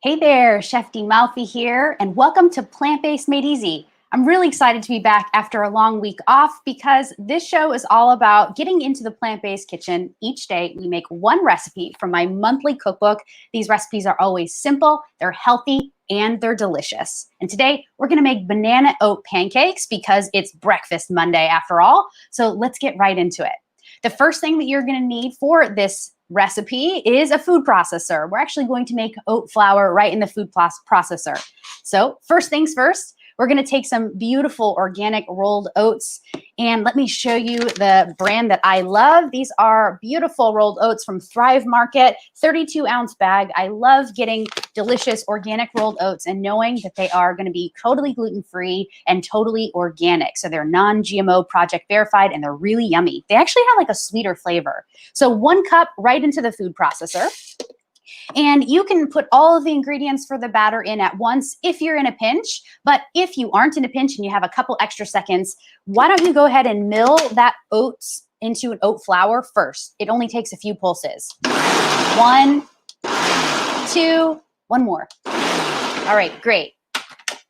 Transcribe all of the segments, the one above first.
Hey there, Chef D Malfi here, and welcome to Plant-Based Made Easy. I'm really excited to be back after a long week off because this show is all about getting into the plant-based kitchen. Each day, we make one recipe from my monthly cookbook. These recipes are always simple, they're healthy, and they're delicious. And today, we're gonna make banana oat pancakes because it's Breakfast Monday after all. So let's get right into it. The first thing that you're gonna need for this recipe is a food processor. We're actually going to make oat flour right in the food processor. So first things first, we're going to take some beautiful organic rolled oats, and let me show you the brand that I love. These are beautiful rolled oats from Thrive Market, 32-ounce bag. I love getting delicious organic rolled oats and knowing that they are going to be totally gluten-free and totally organic. So they're non-GMO project verified and they're really yummy. They actually have like a sweeter flavor. So 1 cup right into the food processor. And you can put all of the ingredients for the batter in at once if you're in a pinch. But if you aren't in a pinch and you have a couple extra seconds, why don't you go ahead and mill that oats into an oat flour first? It only takes a few pulses. 1, 2, 1 more. All right, great.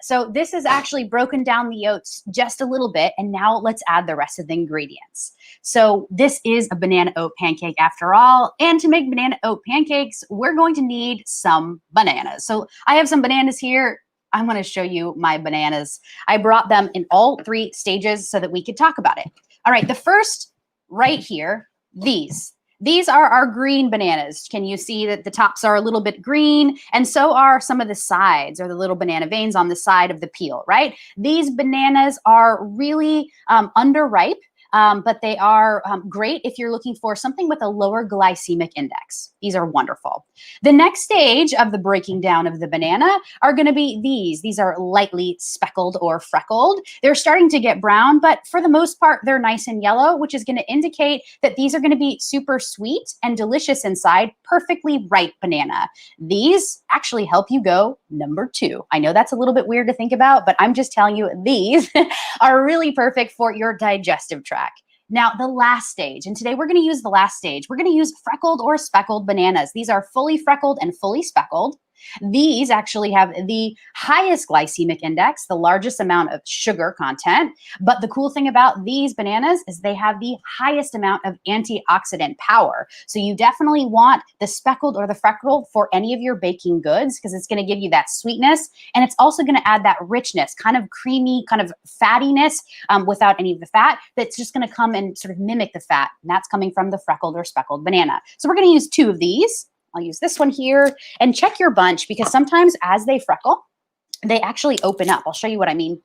So this is actually broken down the oats just a little bit, and now let's add the rest of the ingredients. So this is a banana oat pancake after all, and to make banana oat pancakes, we're going to need some bananas. So I have some bananas here. I'm going to show you my bananas. I brought them in all 3 stages so that we could talk about it. All right, the first right here, These are our green bananas. Can you see that the tops are a little bit green? And so are some of the sides, or the little banana veins on the side of the peel, right? These bananas are really underripe, but they are great if you're looking for something with a lower glycemic index. These are wonderful. The next stage of the breaking down of the banana are going to be these. These are lightly speckled or freckled. They're starting to get brown, but for the most part, they're nice and yellow, which is going to indicate that these are going to be super sweet and delicious inside, perfectly ripe banana. These actually help you go number 2. I know that's a little bit weird to think about, but I'm just telling you these are really perfect for your digestive tract. Now, the last stage, and today we're going to use the last stage. We're going to use freckled or speckled bananas. These are fully freckled and fully speckled. These actually have the highest glycemic index, the largest amount of sugar content. But the cool thing about these bananas is they have the highest amount of antioxidant power. So you definitely want the speckled or the freckled for any of your baking goods because it's going to give you that sweetness. And it's also going to add that richness, kind of creamy, kind of fattiness without any of the fat. That's just going to come and sort of mimic the fat. And that's coming from the freckled or speckled banana. So we're going to use 2 of these. I'll use this one here, and check your bunch because sometimes as they freckle, they actually open up. I'll show you what I mean.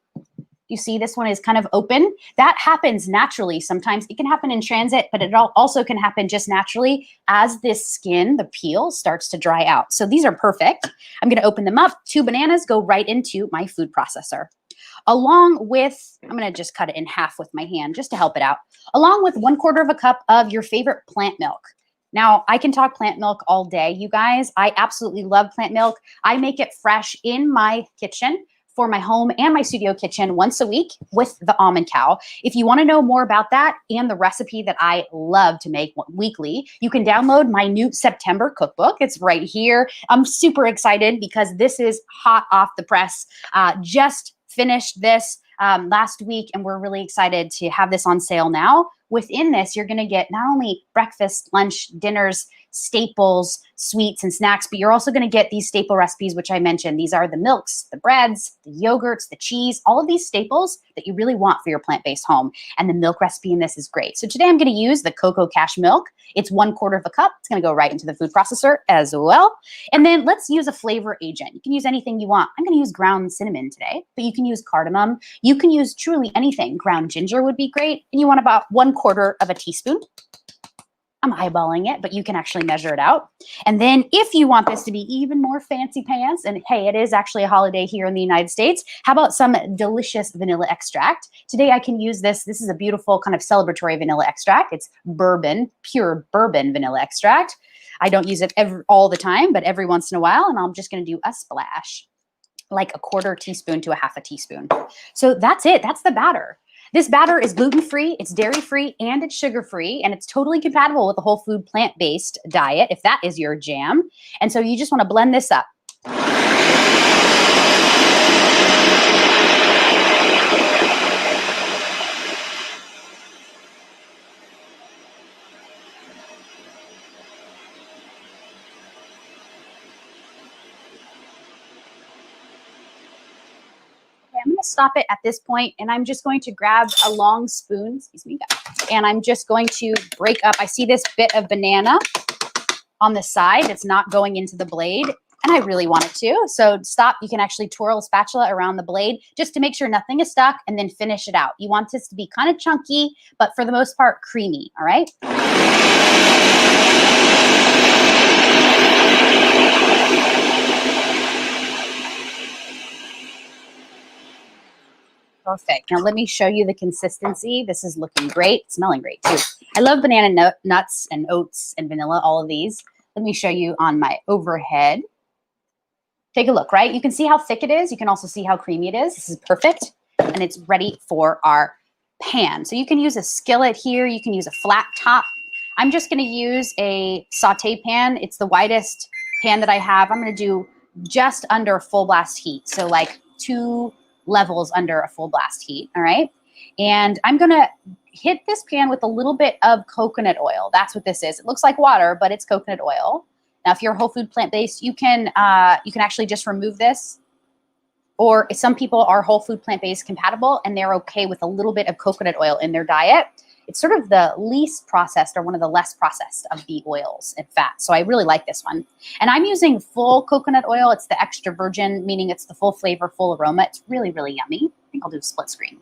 You see this one is kind of open. That happens naturally. Sometimes it can happen in transit, but it also can happen just naturally as this skin, the peel, starts to dry out. So these are perfect. I'm going to open them up. 2 bananas go right into my food processor. Along with, I'm going to just cut it in half with my hand just to help it out, along with 1/4 cup of your favorite plant milk. Now, I can talk plant milk all day, you guys. I absolutely love plant milk. I make it fresh in my kitchen for my home and my studio kitchen once a week with the almond cow. If you want to know more about that and the recipe that I love to make weekly, you can download my new September cookbook. It's right here. I'm super excited because this is hot off the press. Just finished this last week, and we're really excited to have this on sale now. Within this, you're going to get not only breakfast, lunch, dinners, staples, sweets, and snacks, but you're also going to get these staple recipes, which I mentioned. These are the milks, the breads, the yogurts, the cheese, all of these staples that you really want for your plant-based home. And the milk recipe in this is great. So today I'm going to use the cocoa cash milk. It's 1/4 cup. It's going to go right into the food processor as well. And then let's use a flavor agent. You can use anything you want. I'm going to use ground cinnamon today, but you can use cardamom. You can use truly anything. Ground ginger would be great. And you want about 1/4 teaspoon. I'm eyeballing it, but you can actually measure it out. And then if you want this to be even more fancy pants, and hey, it is actually a holiday here in the United States, how about some delicious vanilla extract? Today I can use this. This is a beautiful kind of celebratory vanilla extract. It's bourbon, pure bourbon vanilla extract. I don't use it all the time, but every once in a while, and I'm just going to do a splash, like 1/4 teaspoon to 1/2 teaspoon. So that's it. That's the batter. This batter is gluten-free, it's dairy-free, and it's sugar-free, and it's totally compatible with a whole food plant-based diet, if that is your jam. And so you just want to blend this up. stop it at this point, and I'm just going to grab a long spoon, excuse me, and I'm just going to break up. I see this bit of banana on the side that's not going into the blade, and I really want it to. So stop. You can actually twirl a spatula around the blade just to make sure nothing is stuck, and then finish it out. You want this to be kind of chunky, but for the most part, creamy, all right? Perfect. Now let me show you the consistency. This is looking great, smelling great too. I love banana nuts and oats and vanilla, all of these. Let me show you on my overhead. Take a look, right? You can see how thick it is. You can also see how creamy it is. This is perfect. And it's ready for our pan. So you can use a skillet here. You can use a flat top. I'm just going to use a saute pan. It's the widest pan that I have. I'm going to do just under full blast heat. So like 2 levels under a full blast heat, all right? And I'm gonna hit this pan with a little bit of coconut oil. That's what this is. It looks like water, but it's coconut oil. Now, if you're whole food plant-based, you can actually just remove this. Or some people are whole food plant-based compatible and they're okay with a little bit of coconut oil in their diet. It's sort of the least processed or one of the less processed of the oils and fats. So I really like this one. And I'm using full coconut oil. It's the extra virgin, meaning it's the full flavor, full aroma. It's really, really yummy. I think I'll do a split screen.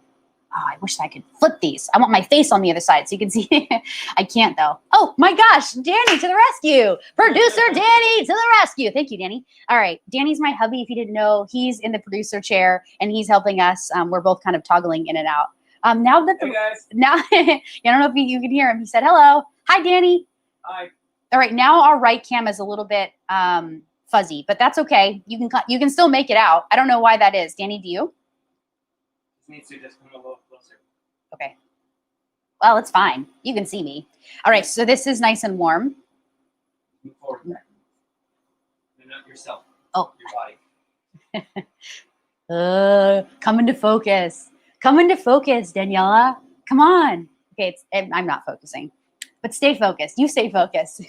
Oh, I wish I could flip these. I want my face on the other side so you can see. I can't though. Oh my gosh, Danny to the rescue. Producer Danny to the rescue. Thank you, Danny. All right, Danny's my hubby. If you didn't know, he's in the producer chair and he's helping us. We're both kind of toggling in and out. Now that the, hey guys. Now, I don't know if you can hear him. He said, hello. Hi, Danny. Hi. All right. Now our right cam is a little bit fuzzy, but that's okay. You can still make it out. I don't know why that is. Danny, do you? This needs to just come a little closer. Okay. Well, it's fine. You can see me. All right. So this is nice and warm. Move forward. No, not yourself. Oh. Your body. Come into focus. Come into focus, Daniela. Come on. Okay, I'm not focusing, but stay focused. You stay focused.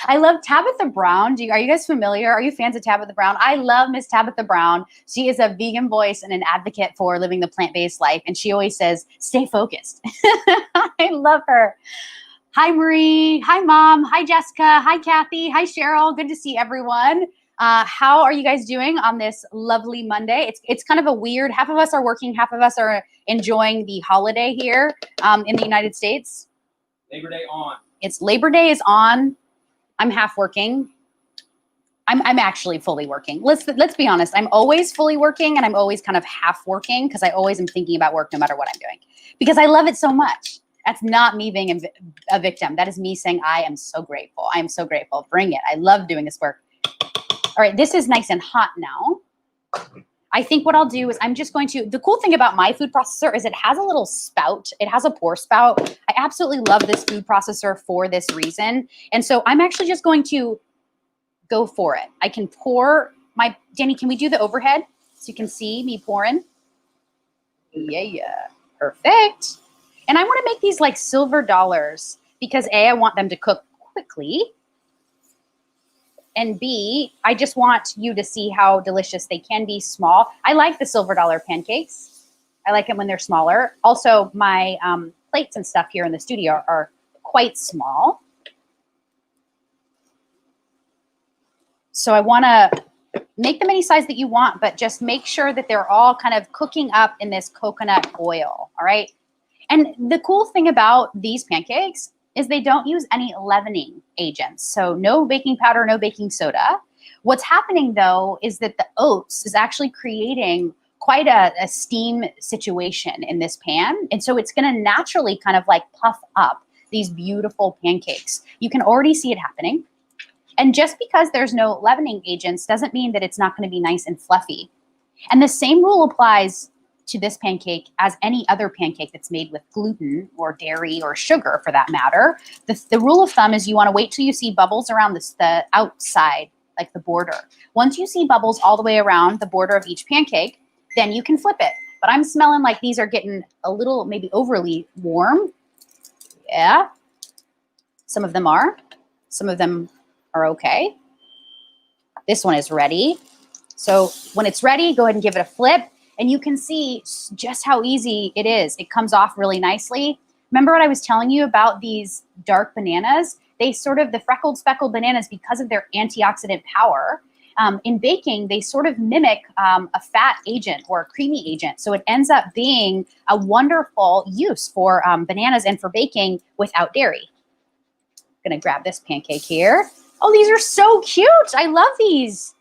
I love Tabitha Brown. Are you guys familiar? Are you fans of Tabitha Brown? I love Miss Tabitha Brown. She is a vegan voice and an advocate for living the plant-based life. And she always says, stay focused. I love her. Hi, Marie. Hi, Mom. Hi, Jessica. Hi, Kathy. Hi, Cheryl. Good to see everyone. How are you guys doing on this lovely Monday? It's kind of a weird, half of us are working, half of us are enjoying the holiday here in the United States. Labor Day on. It's Labor Day is on. I'm half working. I'm actually fully working. Let's be honest. I'm always fully working and I'm always kind of half working because I always am thinking about work no matter what I'm doing because I love it so much. That's not me being a victim. That is me saying I am so grateful. I am so grateful. Bring it. I love doing this work. All right, this is nice and hot now. I think what I'll do is I'm just going to, the cool thing about my food processor is it has a little spout. It has a pour spout. I absolutely love this food processor for this reason. And so I'm actually just going to go for it. I can pour my, Danny, can we do the overhead so you can see me pouring? Yeah, perfect. And I want to make these like silver dollars because A, I want them to cook quickly. And B, I just want you to see how delicious they can be small. I like the silver dollar pancakes. I like them when they're smaller. Also, my plates and stuff here in the studio are quite small. So I want to make them any size that you want, but just make sure that they're all kind of cooking up in this coconut oil, all right? And the cool thing about these pancakes is they don't use any leavening agents. So no baking powder, no baking soda. What's happening though is that the oats is actually creating quite a steam situation in this pan. And so it's gonna naturally kind of like puff up these beautiful pancakes. You can already see it happening. And just because there's no leavening agents doesn't mean that it's not gonna be nice and fluffy. And the same rule applies to this pancake as any other pancake that's made with gluten or dairy or sugar for that matter. The rule of thumb is you want to wait till you see bubbles around the outside, like the border. Once you see bubbles all the way around the border of each pancake, then you can flip it. But I'm smelling like these are getting a little maybe overly warm. Yeah. Some of them are. Some of them are okay. This one is ready. So when it's ready, go ahead and give it a flip. And you can see just how easy it is. It comes off really nicely. Remember what I was telling you about these dark bananas? They sort of, the freckled, speckled bananas, because of their antioxidant power, in baking, they sort of mimic a fat agent or a creamy agent. So it ends up being a wonderful use for bananas and for baking without dairy. I'm gonna grab this pancake here. Oh, these are so cute. I love these.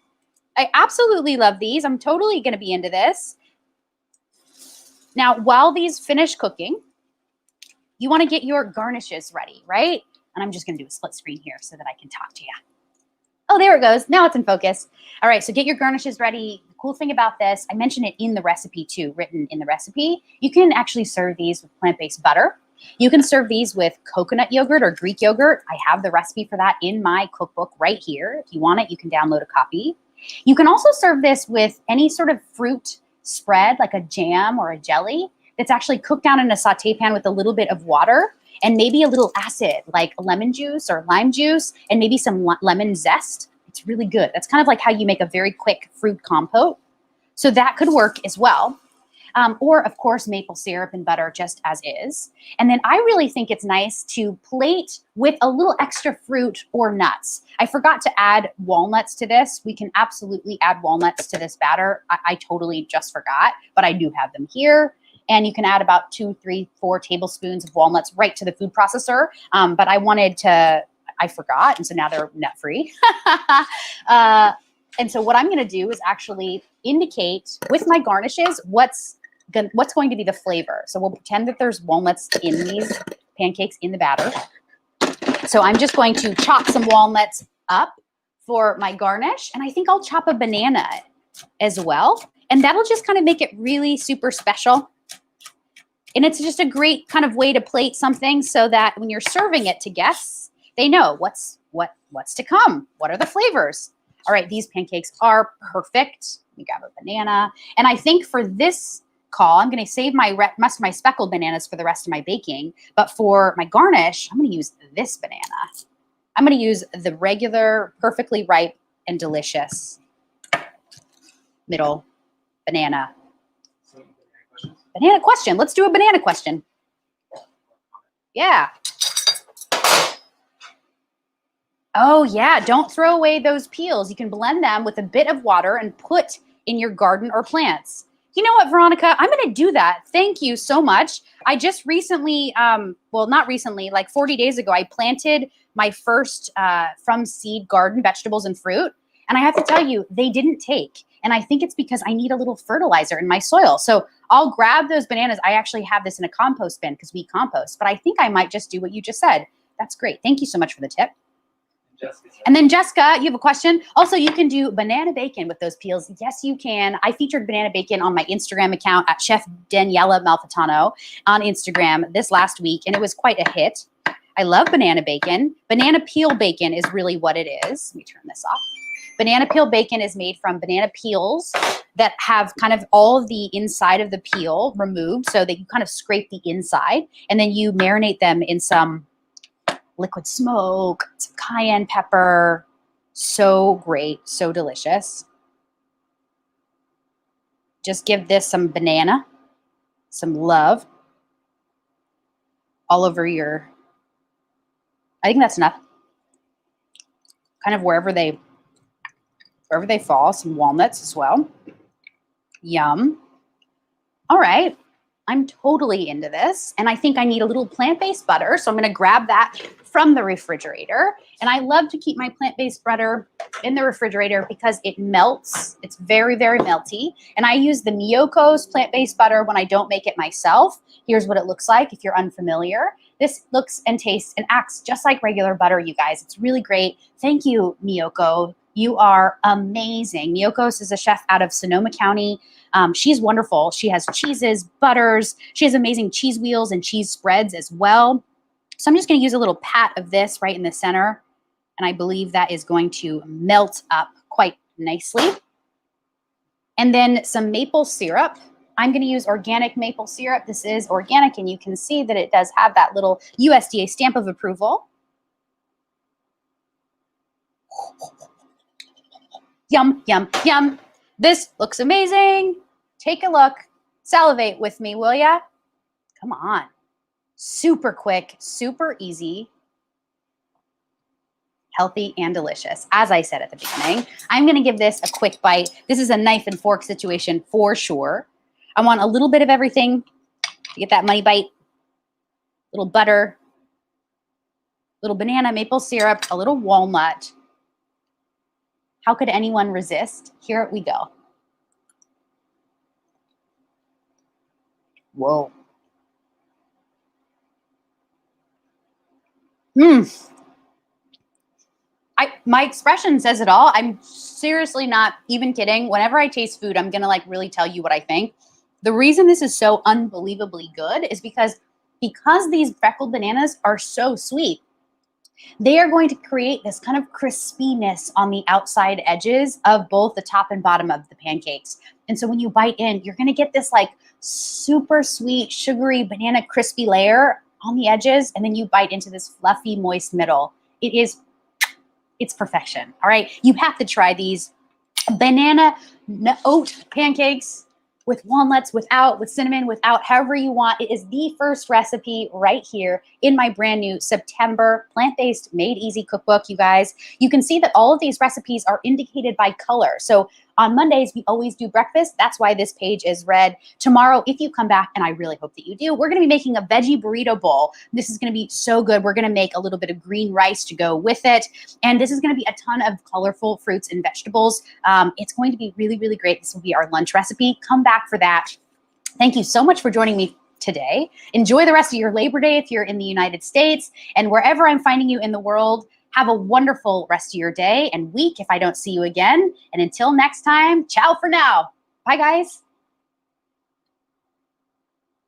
I absolutely love these. I'm totally gonna be into this. Now, while these finish cooking, you wanna get your garnishes ready, right? And I'm just gonna do a split screen here so that I can talk to you. Oh, there it goes. Now it's in focus. All right, so get your garnishes ready. The cool thing about this, I mentioned it in the recipe too, written in the recipe. You can actually serve these with plant-based butter. You can serve these with coconut yogurt or Greek yogurt. I have the recipe for that in my cookbook right here. If you want it, you can download a copy. You can also serve this with any sort of fruit spread, like a jam or a jelly, that's actually cooked down in a saute pan with a little bit of water and maybe a little acid, like lemon juice or lime juice, and maybe some lemon zest. It's really good. That's kind of like how you make a very quick fruit compote. So that could work as well. Or, of course, maple syrup and butter just as is. And then I really think it's nice to plate with a little extra fruit or nuts. I forgot to add walnuts to this. We can absolutely add walnuts to this batter. I totally just forgot, but I do have them here. And you can add about 2, 3, 4 tablespoons of walnuts right to the food processor. But I wanted to, I forgot, and so now they're nut-free. And so what I'm gonna do is actually indicate with my garnishes what's going to be the flavor. So we'll pretend that there's walnuts in these pancakes in the batter. So I'm just going to chop some walnuts up for my garnish. And I think I'll chop a banana as well. And that'll just kind of make it really super special. And it's just a great kind of way to plate something so that when you're serving it to guests, they know what's to come. What are the flavors? All right, these pancakes are perfect. Let me grab a banana. And I think for this call, I'm going to save my rest of my speckled bananas for the rest of my baking. But for my garnish, I'm going to use this banana. I'm going to use the regular, perfectly ripe and delicious middle banana. Banana question. Let's do a banana question. Yeah. Oh, yeah. Don't throw away those peels. You can blend them with a bit of water and put in your garden or plants. You know what, Veronica? I'm going to do that. Thank you so much. I just recently, well, not recently, like 40 days ago, I planted my first from seed garden vegetables and fruit. And I have to tell you, they didn't take. And I think it's because I need a little fertilizer in my soil. So I'll grab those bananas. I actually have this in a compost bin because we compost. But I think I might just do what you just said. That's great. Thank you so much for the tip. And then Jessica, you have a question. Also, you can do banana bacon with those peels. Yes, you can. I featured banana bacon on my Instagram account at Chef Daniela Malfitano on Instagram this last week, and it was quite a hit. I love banana bacon. Banana peel bacon is really what it is. Let me turn this off. Banana peel bacon is made from banana peels that have kind of all of the inside of the peel removed so that you kind of scrape the inside, and then you marinate them in some liquid smoke, some cayenne pepper. So great, so delicious. Just give this some banana, some love all over your, I think that's enough. Kind of wherever they fall, some walnuts as well. Yum. All right. I'm totally into this. And I think I need a little plant-based butter. So I'm going to grab that from the refrigerator. And I love to keep my plant-based butter in the refrigerator because it melts. It's very, very melty. And I use the Miyoko's plant-based butter when I don't make it myself. Here's what it looks like if you're unfamiliar. This looks and tastes and acts just like regular butter, you guys. It's really great. Thank you, Miyoko. You are amazing. Miyoko's is a chef out of Sonoma County. She's wonderful. She has cheeses, butters. She has amazing cheese wheels and cheese spreads as well. So I'm just going to use a little pat of this right in the center. And I believe that is going to melt up quite nicely. And then some maple syrup. I'm going to use organic maple syrup. This is organic, and you can see that it does have that little USDA stamp of approval. Yum, yum, yum. This looks amazing. Take a look. Salivate with me, will ya? Come on. Super quick, super easy, healthy, and delicious. As I said at the beginning, I'm going to give this a quick bite. This is a knife and fork situation for sure. I want a little bit of everything to get that money bite. Little butter, little banana, maple syrup, a little walnut. How could anyone resist? Here we go. Whoa. My expression says it all. I'm seriously not even kidding. Whenever I taste food, I'm going to like really tell you what I think. The reason this is so unbelievably good is because these freckled bananas are so sweet, they are going to create this kind of crispiness on the outside edges of both the top and bottom of the pancakes. And so when you bite in, you're going to get this like super sweet, sugary, banana crispy layer on the edges. And then you bite into this fluffy, moist middle. It's perfection. All right. You have to try these banana oat pancakes with walnuts, with cinnamon, without, however you want. It is the first recipe right here in my brand new September plant-based made easy cookbook, you guys. You can see that all of these recipes are indicated by color. So on Mondays, we always do breakfast. That's why this page is red. Tomorrow, if you come back, and I really hope that you do, we're going to be making a veggie burrito bowl. This is going to be so good. We're going to make a little bit of green rice to go with it. And this is going to be a ton of colorful fruits and vegetables. It's going to be really, really great. This will be our lunch recipe. Come back for that. Thank you so much for joining me today. Enjoy the rest of your Labor Day if you're in the United States, and wherever I'm finding you in the world. Have a wonderful rest of your day and week if I don't see you again. And until next time, ciao for now. Bye, guys.